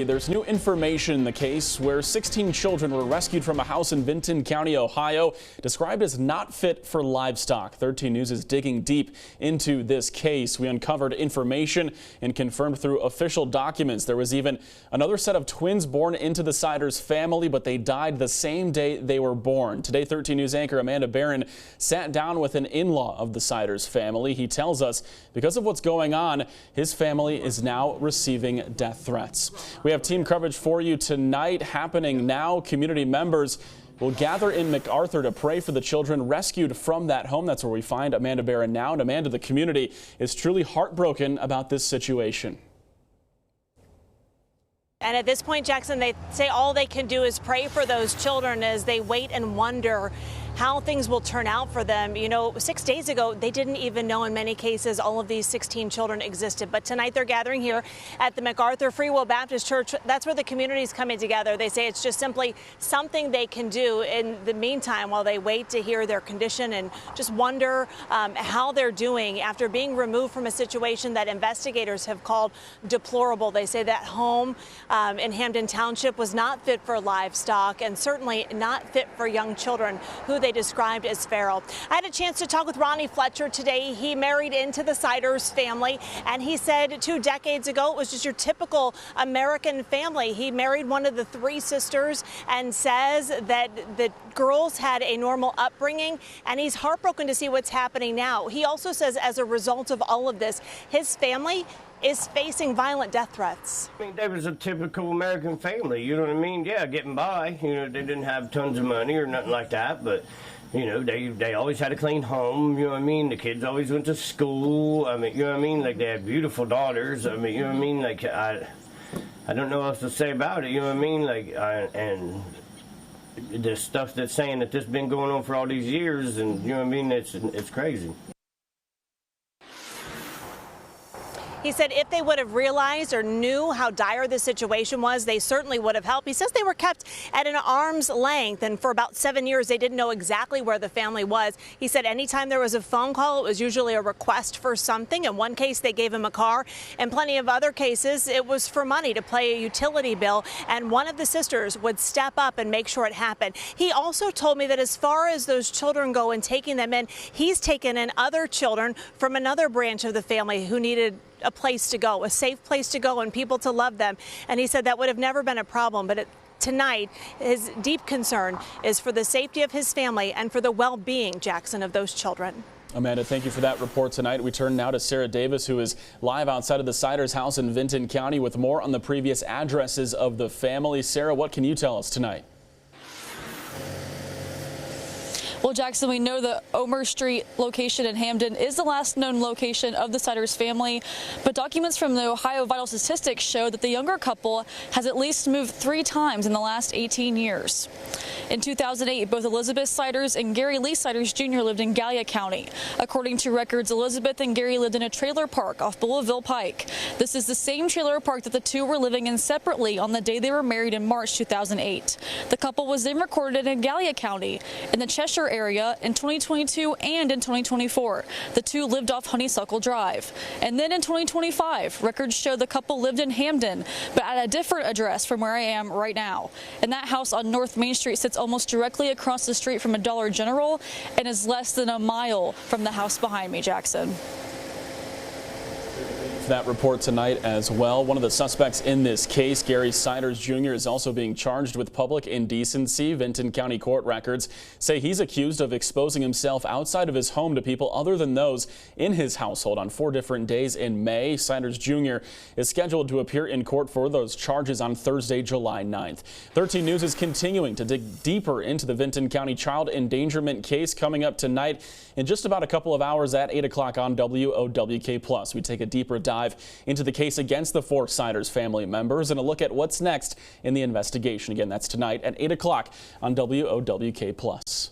There's new information in the case where 16 children were rescued from a house in Vinton County, Ohio, described as not fit for livestock. 13 News is digging deep into this case. We uncovered information and confirmed through official documents. There was even another set of twins born into the Siders family, but they died the same day they were born. Today, 13 News anchor Amanda Barron sat down with an in-law of the Siders family. He tells us because of what's going on, his family is now receiving death threats. We have team coverage for you tonight happening now. Community members will gather in MacArthur to pray for the children rescued from that home. That's where we find Amanda Barron now. And Amanda, the community is truly heartbroken about this situation. And at this point, Jackson, they say all they can do is pray for those children as they wait and wonder how things will turn out for them. You know, 6 days ago, they didn't even know in many cases all of these 16 children existed. But tonight they're gathering here at the MacArthur Free Will Baptist Church. That's where the community is coming together. They say it's just simply something they can do in the meantime while they wait to hear their condition and just wonder how they're doing after being removed from a situation that investigators have called deplorable. They say that home in Hamden Township was not fit for livestock and certainly not fit for young children who they described as feral. I had a chance to talk with Ronnie Fletcher today. He married into the Siders family, and he said 2 decades ago it was just your typical American family. He married one of the 3 sisters and says that the girls had a normal upbringing, and he's heartbroken to see what's happening now. He also says as a result of all of this, his family is facing violent death threats. I mean, they was a typical American family, you know what I mean? Yeah, getting by. You know, they didn't have tons of money or nothing like that, but, you know, they always had a clean home, you know what I mean? The kids always went to school. I mean, you know what I mean? Like, they had beautiful daughters. I mean, you know what I mean? Like, I don't know what else to say about it, you know what I mean? Like, and the stuff that's saying that this been going on for all these years, and, you know what I mean? It's crazy. He said if they would have realized or knew how dire the situation was, they certainly would have helped. He says they were kept at an arm's length, and for about 7 years, they didn't know exactly where the family was. He said anytime there was a phone call, it was usually a request for something. In one case, they gave him a car. In plenty of other cases, it was for money to pay a utility bill, and one of the sisters would step up and make sure it happened. He also told me that as far as those children go and taking them in, he's taken in other children from another branch of the family who needed a place to go, a safe place to go and people to love them. And he said that would have never been a problem. But tonight, his deep concern is for the safety of his family and for the well-being, Jackson, of those children. Amanda, thank you for that report tonight. We turn now to Sarah Davis, who is live outside of the Siders house in Vinton County with more on the previous addresses of the family. Sarah, what can you tell us tonight? Well, Jackson, we know the Omer Street location in Hamden is the last known location of the Siders family, but documents from the Ohio Vital Statistics show that the younger couple has at least moved 3 times in the last 18 years. In 2008, both Elizabeth Siders and Gary Lee Siders Jr. lived in Gallia County. According to records, Elizabeth and Gary lived in a trailer park off Bulleville Pike. This is the same trailer park that the two were living in separately on the day they were married in March 2008. The couple was then recorded in Gallia County in the Cheshire area in 2022 and in 2024. The two lived off Honeysuckle Drive. And then in 2025, records show the couple lived in Hamden, but at a different address from where I am right now. And that house on North Main Street sits almost directly across the street from a Dollar General and is less than a mile from the house behind me, Jackson. That report tonight as well. One of the suspects in this case, Gary Siders Jr., is also being charged with public indecency. Vinton County court records say he's accused of exposing himself outside of his home to people other than those in his household on 4 different days in May. Siders Jr. is scheduled to appear in court for those charges on Thursday, July 9th. 13 News is continuing to dig deeper into the Vinton County child endangerment case. Coming up tonight in just about a couple of hours at 8 o'clock on WOWK+. We take a deeper dive into the case against the 4 Siders family members and a look at what's next in the investigation. Again, that's tonight at 8 o'clock on WOWK+.